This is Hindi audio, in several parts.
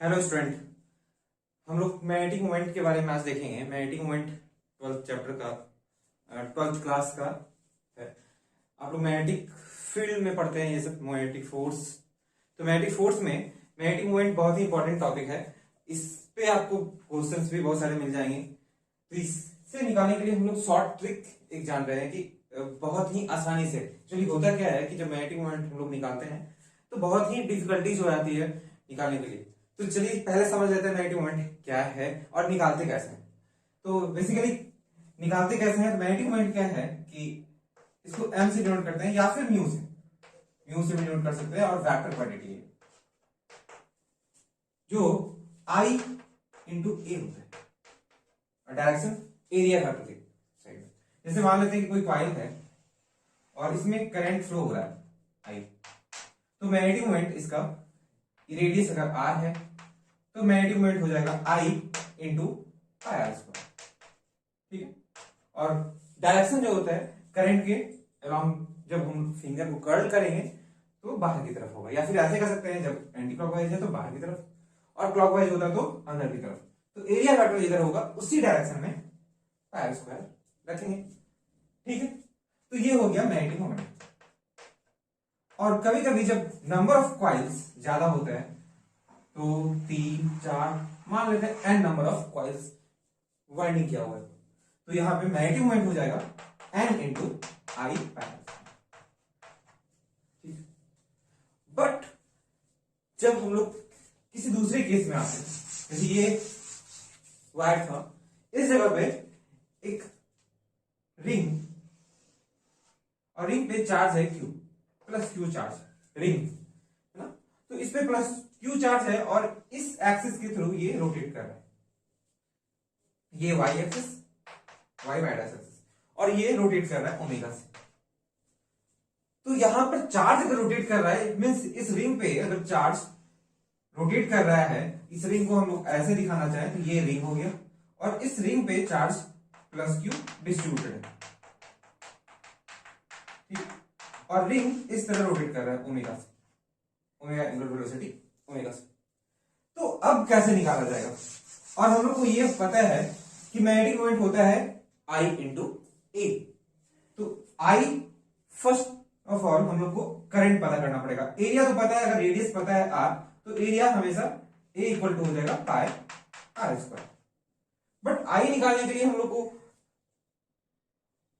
Hello student. हम लोग मैग्नेटिक मोमेंट के बारे में आज देखेंगे। मैग्नेटिक मोमेंट 12th चैप्टर का 12th क्लास का है। आप लोग मैग्नेटिक फील्ड में पढ़ते हैं ये सब, मैग्नेटिक फोर्स। तो मैग्नेटिक फोर्स में मैग्नेटिक मोमेंट बहुत ही इंपॉर्टेंट टॉपिक है। इस पे आपको क्वेश्चंस भी बहुत सारे मिल जाएंगे। तो इससे निकालने के लिए हम लोग शॉर्ट ट्रिक एक जान रहे हैं कि बहुत ही आसानी से। चलिए, होता क्या है कि जब मैग्नेटिक मोमेंट हम लोग निकालते हैं तो बहुत ही डिफिकल्टीज हो जाती है निकालने के लिए। तो चलिए पहले समझ लेते हैं मैग्नेटिक मोमेंट क्या है और निकालते कैसे हैं। तो बेसिकली निकालते कैसे हैं, तो मैग्नेटिक मोमेंट क्या है कि इसको एम से डिनोट करते हैं या फिर म्यू से भी डिनोट कर सकते हैं। और वेक्टर क्वांटिटी है जो आई इंटू ए होता है और डायरेक्शन एरिया वेक्टर की साइड में। जैसे मान लेते हैं कि कोई कॉइल है और इसमें करंट फ्लो हो रहा है आई, तो मैग्नेटिक मोमेंट इसका रेडियस अगर आर है तो मैग्नेटिक मोमेंट हो जाएगा आई इंटू पाई आर स्क्वायर। ठीक है। और डायरेक्शन जो होता है करंट के अलोंग, जब हम फिंगर को कर्ल करेंगे तो बाहर की तरफ होगा, या फिर ऐसे कर सकते हैं जब एंटी क्लॉकवाइज है तो बाहर की तरफ, और क्लॉकवाइज होता है तो अंदर की तरफ। तो एरिया वेक्टर जिधर होगा उसी डायरेक्शन में पाई आर स्क्वायर रखेंगे। ठीक है। तो ये हो गया मैग्नेटिक मोमेंट। और कभी कभी जब नंबर ऑफ कॉइल्स ज्यादा होता है तो 3, 4 मान लेते हैं n number of coils winding किया हुआ है, तो यहां पे मैग्नेटिक मोमेंट हो जाएगा एन इंटू आई पाई। ठीक है। बट जब हम लोग किसी दूसरे केस में आते हैं, जैसे ये वायर था, इस जगह पे एक रिंग, और रिंग पे चार्ज है Q, plus Q charge ring है ना। तो इस पे प्लस क्यू चार्ज है और इस एक्सिस के थ्रू ये रोटेट कर रहा है। ये वाई एक्सिस, वाई एक्सिस, और ये रोटेट कर रहा है ओमेगा से। तो यहां पर चार्ज अगर रोटेट कर रहा है, मींस इस रिंग पे अगर चार्ज रोटेट कर रहा है, इस रिंग को हम लोग ऐसे दिखाना चाहें तो ये रिंग हो गया, और इस रिंग पे चार्ज प्लस क्यू डिस्ट्रीब्यूटेड है। ठीक। और रिंग इस तरह रोटेट कर रहा है ओमेगा से, ओमेगा एंगुलर वेलोसिटी ओमेगा से। तो अब कैसे निकाला जाएगा? और हम लोग को ये पता है कि मैग्नेटिक मोमेंट होता है आई इंटू ए। तो आई फर्स्ट ऑफ ऑल हम लोग को करंट पता करना पड़ेगा। एरिया तो पता है, अगर रेडियस पता है आर तो एरिया हमेशा ए इक्वल टू हो जाएगा पाई आर स्क्वायर। बट आई निकालने के लिए हम लोग को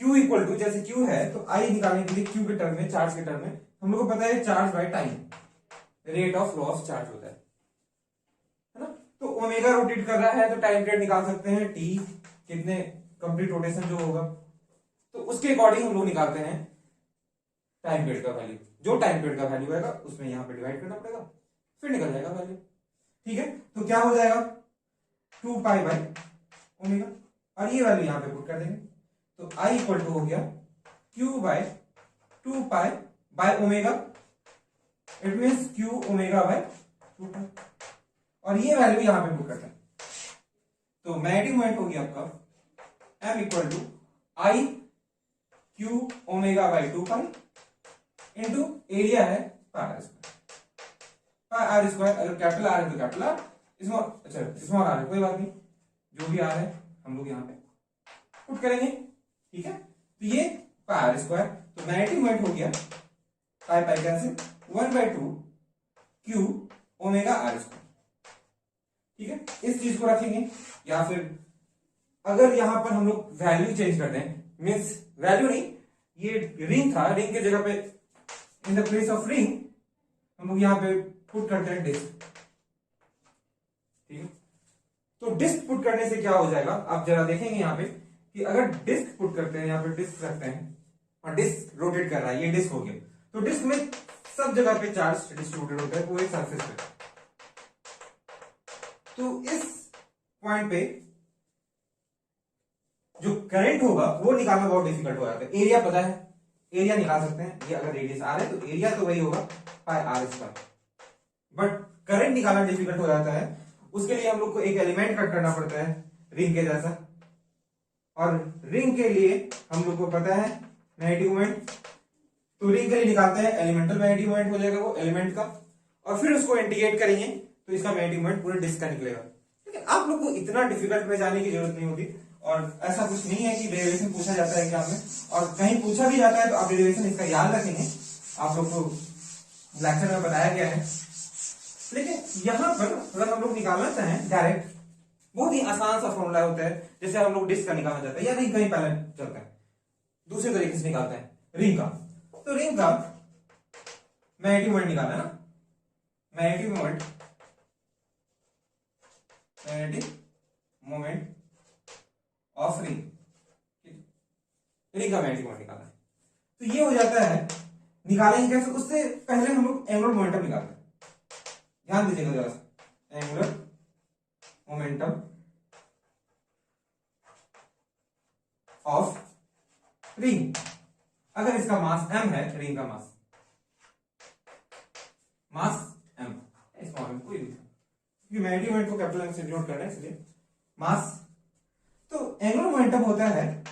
Q इक्वल टू, जैसे Q है तो I निकालने के लिए Q के टर्म में, चार्ज के टर्म में हम लोग को पता है charge by time, rate of flow of charge होता है ना। तो ओमेगा रोटेट कर रहा है तो टाइम पीरियड निकाल सकते हैं, टी कितने कंप्लीट रोटेशन जो होगा, तो उसके अकॉर्डिंग हम लोग निकालते हैं टाइम पीरियड का वैल्यू। जो टाइम पीरियड का वैल्यू आएगा उसमें यहां पे डिवाइड करना पड़ेगा, फिर निकल जाएगा वैल्यू। ठीक है। तो क्या हो जाएगा 2 पाई बाई ओमेगा, और ये वैल्यू यहां पे पुट कर देंगे तो I इक्वल टू हो गया Q by 2 pi by omega, it means Q omega by 2 pi, और ये वैल्यू यहां पे पुट करते हैं। तो मैग्नेटिक मोमेंट हो गया आपका M equal to I Q omega by 2 pi into area है pi R square. Pi R square अगर कैपिटल आर है तो कैपिटल आर, स्मॉल, अच्छा स्मॉल आर है कोई बात नहीं, जो भी आर है हम लोग यहाँ पे पुट करेंगे। ठीक है। तो ये पाई आर स्क्वायर, तो मैग्नेटिक मोमेंट हो गया pi pi cancel 1/2 Q omega R square. ठीक है। इस चीज को रखेंगे, या फिर अगर यहां पर हम लोग वैल्यू चेंज करते हैं, मीन्स वैल्यू नहीं, ये रिंग था, रिंग के जगह पे in the place of ring हम लोग यहां पे पुट करते हैं डिस्क। ठीक है। तो डिस्क पुट करने से क्या हो जाएगा आप जरा देखेंगे यहां पे कि अगर डिस्क पुट करते हैं, यहां पे डिस्क रखते हैं और डिस्क रोटेट कर रहा है, ये डिस्क हो गया, तो डिस्क में सब जगह पे चार्ज डिस्ट्रीब्यूटेड होता है पूरे सरफेस पे। तो इस पॉइंट पे जो करंट होगा वो निकालना बहुत डिफिकल्ट हो जाता है। एरिया पता है, एरिया निकाल सकते हैं, ये अगर रेडियस आर है तो एरिया तो वही होगा पाई आर स्क्वायर, बट करंट निकालना डिफिकल्ट हो जाता है। उसके लिए हम लोग को एक एलिमेंट कट करना पड़ता है रिंग के जैसा, और रिंग के लिए हम लोग को पता है मैग्नेटिक मोमेंट, तो रिंग के लिए निकालते हैं एलिमेंटल मैग्नेटिक मोमेंट हो जाएगा वो एलिमेंट का, और फिर उसको इंटीग्रेट करेंगे तो इसका मैग्नेटिक मोमेंट पूरे डिस्क का निकलेगा। ठीक है, आप लोग को इतना डिफिकल्ट में जाने की जरूरत नहीं होती, और ऐसा कुछ नहीं है कि डेरिवेशन पूछा जाता है एग्जाम में, और कहीं पूछा भी जाता है तो आप डेरिवेशन इसका याद रखेंगे, आप लोग को लेक्चर में बताया गया है। लेकिन यहाँ पर अगर हम लोग निकालना चाहें डायरेक्ट, बहुत ही आसान सा फॉर्मूला होता है, जैसे हम लोग डिस्क का निकालना चाहते हैं या रिंग का ही पहले चलता है, दूसरे तरीके से निकालते हैं रिंग का। तो रिंग का मैग्नेटिक मोमेंट निकालना है ना, magnetic moment of ring, ring का मैग्नेटिक मोमेंट निकालना है। तो ये हो जाता है, निकालेंगे कैसे, उससे पहले हम लोग एंगुलर मोमेंटम निकालते हैं। ध्यान दीजिएगा जरा सा, एंगुलर मोमेंटम ऑफ रिंग। अगर इसका मास m है, रिंग का मास m, स्मॉल m कोई भी, क्योंकि मैग्नेटिक मोमेंट को कैपिटल M से डिनोट कर रहे हैं इसलिए मास। तो एंगुलर मोमेंटम होता है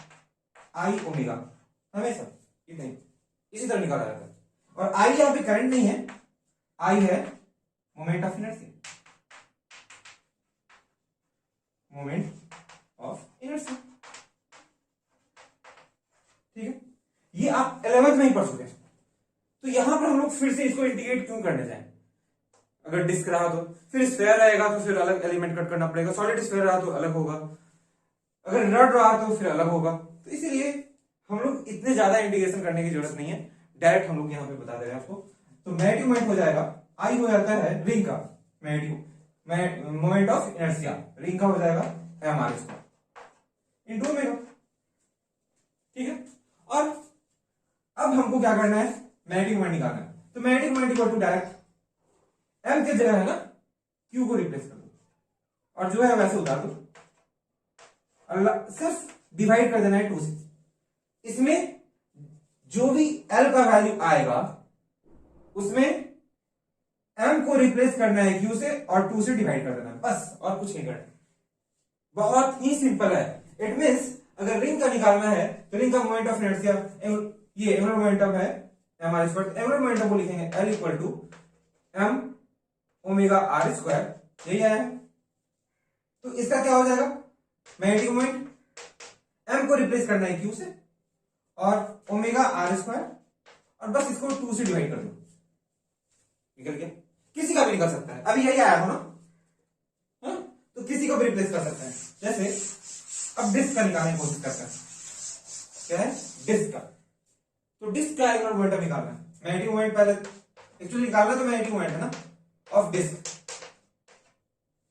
I ओमेगा, हमेशा इतने इसी तरह निकाला जाता है। और I यहां पे करंट नहीं है, I है moment of inertia, moment of inertia. ठीक है, ये आप 11th में ही पढ़ चुके हैं। तो यहां पर हम लोग फिर से इसको इंटीग्रेट क्यों करने जाएं? अगर डिस्क रहा तो फिर स्फेयर रहेगा तो फिर अलग एलिमेंट कट करना पड़ेगा, सॉलिड स्फेयर रहा तो अलग होगा, अगर रड रहा तो फिर अलग होगा। तो इसीलिए हम लोग इतने ज्यादा इंटीग्रेशन करने की जरूरत नहीं है, डायरेक्ट हम लोग यहाँ पे बता दे रहे हैं आपको। तो मैग्नेटिक मोमेंट हो जाएगा, आई हो जाता है रिंग का magnetic moment of inertia, ring का हो जाएगा mr स्क्वायर इनटू ओमेगा। ठीक है, और अब हमको क्या करना है, मैग्नेटिक मोमेंट निकालना है। तो magnetic moment equal to direct m की जगह है ना q को रिप्लेस कर दो, और जो है वैसे उतार दो, और सिर्फ डिवाइड कर देना है 2 से। इसमें जो भी l का वैल्यू आएगा उसमें m को रिप्लेस करना है q से, और 2 से डिवाइड कर देना है, बस और कुछ नहीं करना। बहुत ही सिंपल है। इट मींस अगर रिंग का निकालना है तो रिंग का मोमेंट ऑफ इनर्शिया, ये एंगुलर मोमेंटम है mr स्क्वायर, एंगुलर मोमेंटम को लिखेंगे l equal to m omega r square, यही है। तो इसका क्या हो जाएगा, मैग्नेटिक मोमेंट m को रिप्लेस करना है q से, और ओमेगा r स्क्वायर, और बस इसको 2 से डिवाइड कर दो, निकल गया। किसी का भी निकल सकता है, अभी यही आया हो ना, हाँ? तो किसी को भी रिप्लेस कर सकते हैं। जैसे अब डिस्क का निकालने की कोशिश करते हैं, क्या है डिस्क का। तो डिस्क का एंगुलर मोमेंटम निकालना है, मैग्नेटिक मोमेंट पहले एक्चुअली निकालना तो मैग्नेटिक मोमेंट है ना ऑफ डिस्क।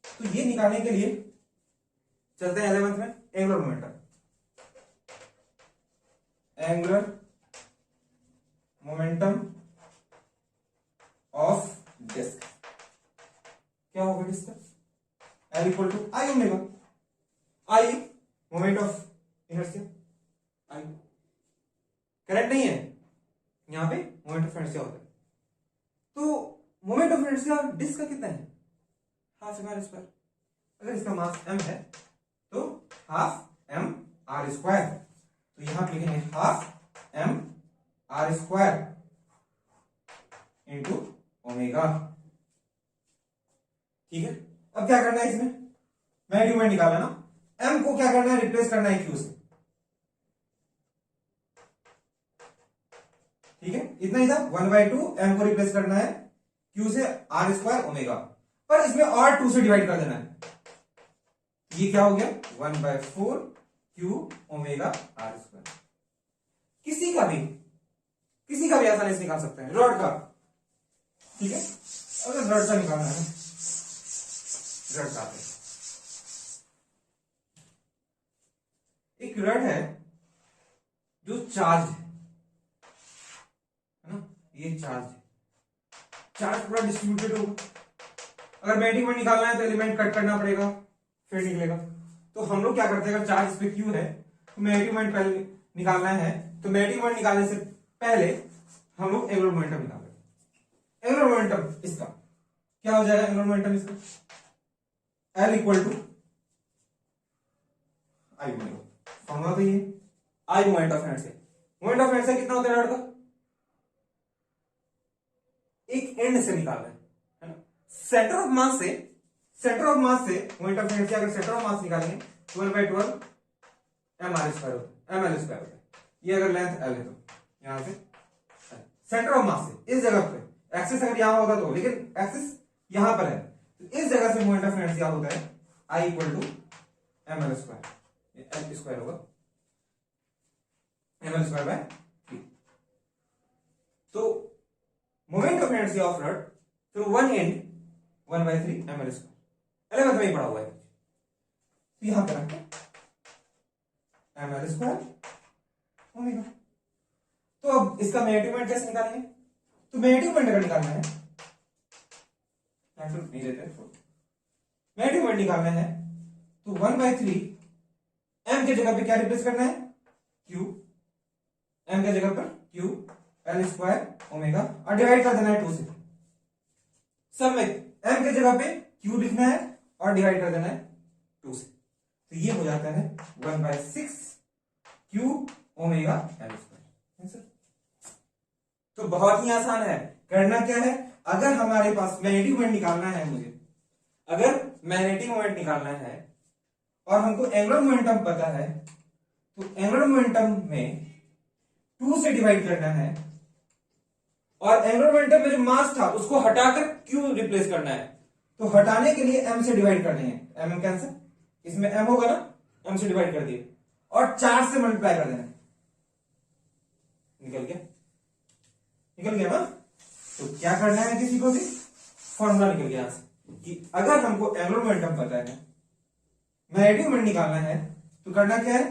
तो ये निकालने के लिए चलते हैं 11th में angular momentum, angular momentum of disc. क्या होगा डिस्क का, L equal to I omega, I moment of inertia, I correct नहीं है, यहां पे मोमेंट ऑफ इनर्शिया होता है। तो मोमेंट ऑफ इनर्शिया डिस्क का कितना है, हाफ एम आर स्क्वायर। अगर इसका मास m है तो हाफ m r स्क्वायर, तो यहां पे लिखेंगे half m r square into omega. ठीक है, अब क्या करना है, इसमें मैग्नेटिक मोमेंट निकालना ना, m को क्या करना है, रिप्लेस करना है q से। ठीक है, इतना ही था, 1/2 m को रिप्लेस करना है q से r स्क्वायर ओमेगा, पर इसमें और 2 से डिवाइड कर देना है। ये क्या हो गया, 1/4 q ओमेगा r स्क्वायर। किसी का भी आसानी से निकाल सकते हैं, रॉड का। ठीक है, अगर रॉड का निकालना है, रॉड का एक रॉड है जो चार्ज है ना, ये चार्ज पूरा डिस्ट्रीब्यूटेड होगा। अगर मैग्नेटिक मोमेंट निकालना है तो एलिमेंट कट करना पड़ेगा, फिर निकलेगा। तो हम लोग क्या करते हैं, अगर चार्ज इस पे क्यू है तो मैग्नेटिक मोमेंट पहले निकालना है, तो मैग्नेटिक मोमेंट निकालने से पहले हम लोग एंगुलर मोमेंटम निकालेंगे। एंगुलर मोमेंटम इसका क्या हो जाएगा, एंगुलर मोमेंटम इसका L equal to I omega, formula तो ये I moment of inertia. Moment of inertia कितना होता है रॉड का, एक एंड से निकाल रहे हैं, है ना, सेंटर ऑफ मास से मोमेंट ऑफ इनर्शिया अगर सेंटर ऑफ मास निकालेंगे 12/12 mr² ml² होता है। ये अगर लेंथ l है तो यहां से सेंटर ऑफ मास से इस जगह पे, एक्सिस अगर यहां होता तो, लेकिन एक्सिस यहां पर है, तो इस जगह से मोमेंट ऑफ इनर्शिया होता है I = ml², l स्क्वायर होगा ml²/3। तो moment of inertia of rod through one and 1/3 ml², 11th में ही पढ़ा हुआ है। तो यहां पर रखते ml² ओमेगा। तो अब इसका मैग्नेटिक मोमेंट कैसे निकालेंगे? तो मैग्नेटिक मोमेंट अगर निकालना है, नहीं देते, मैग्नेटिक मोमेंट निकालना है तो 1/3 m के जगह पे क्या रिप्लेस करना है? q, m के जगह पर q l² ओमेगा और डिवाइड कर देना है 2 से। सब में m के जगह पे q लिखना है और डिवाइड कर देना है 2 से। तो ये हो जाता है 1/6 q ओमेगा l²। तो बहुत ही आसान है। करना क्या है, अगर हमारे पास मैग्नेटिक मोमेंट निकालना है, मुझे अगर मैग्नेटिक मोमेंट निकालना है और हमको एंगुलर मोमेंटम पता है, तो एंगुलर मोमेंटम में 2 से डिवाइड करना है और एंगुलर मोमेंटम में जो मास था उसको हटाकर q रिप्लेस करना है। तो हटाने के लिए m से डिवाइड करनी है, m कैंसिल, इसमें m होगा ना, m से डिवाइड कर दिए और 4 से मल्टीप्लाई कर देना है। निकल गया ना। तो क्या करना है, किसी को भी फॉर्मूला निकल गया यहां से कि अगर हमको एंगुलर मोमेंटम पता है, मैग्नेटिक मोमेंट निकालना है, तो करना क्या है,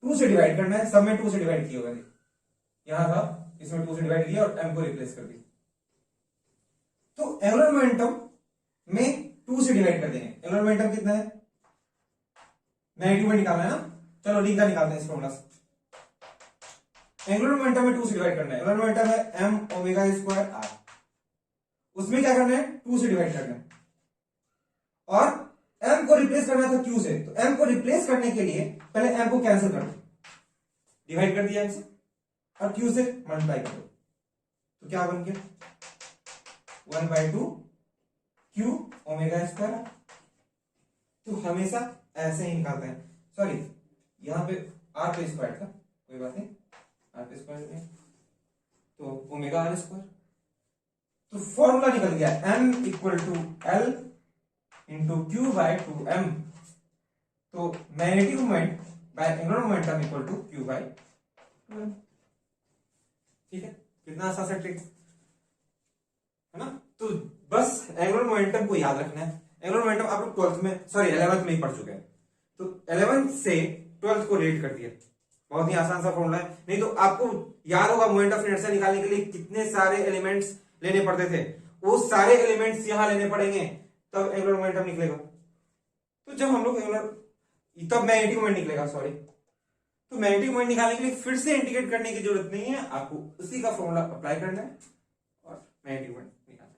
2 से डिवाइड करना है। सब में 2 से डिवाइड किया होगा, यहां था इसमें 2 से डिवाइड किया और m को रिप्लेस कर दिया। तो एंगुलर मोमेंटम में 2 से डिवाइड कर देंगे। एंगुलर मोमेंटम कितना है, मैग्नेटिक मोमेंट निकालना है ना, चलो लिख का निकालते हैं इस फॉर्मूला से। एंगुलर मोमेंटम में 2 से डिवाइड करना है। एंगुलर मोमेंटम है m ओमेगा² r, उसमें क्या करना है, 2 से डिवाइड करना है और m को रिप्लेस करना था q से। तो m को रिप्लेस करने के लिए पहले m को कैंसिल कर दो, डिवाइड कर दिया m से और q से मल्टीप्लाई कर दो। तो क्या बन गया, 1/2 q ओमेगा²। तो हमेशा ऐसे ही निकालते हैं। सॉरी, यहां पे r पे स्क्वायर था, कोई बात नहीं, r पे स्क्वायर नहीं, तो ओमेगा r²। तो फॉर्मूला निकल गया m = l इंटू q/2m। तो magnetic moment bye angular momentum = q/2m। ठीक है, कितना आसान सा ट्रिक है ना। तो बस एंगुलर मोमेंटम को याद रखना है। एंगुलर मोमेंटम आप लोग 12th में, सॉरी 11th में ही पढ़ चुके हैं। तो 11th से 12th को रेट कर दिया, बहुत ही आसान सा फॉर्मूला है। नहीं तो आपको याद होगा मोमेंट ऑफ इनर्शिया निकालने के लिए कितने सारे एलिमेंट्स लेने पड़ते थे, वो सारे एलिमेंट्स यहां लेने पड़ेंगे तब एंगुलर मोमेंटम निकलेगा। तो जब हम लोग तब मैग्नेटिक मोमेंट निकलेगा, सॉरी। तो मैग्नेटिक मोमेंट निकालने के लिए फिर से इंटीग्रेट करने की जरूरत नहीं है, आपको उसी का फॉर्मूला अप्लाई करना है और मैग्नेटिक मोमेंट निकालना है।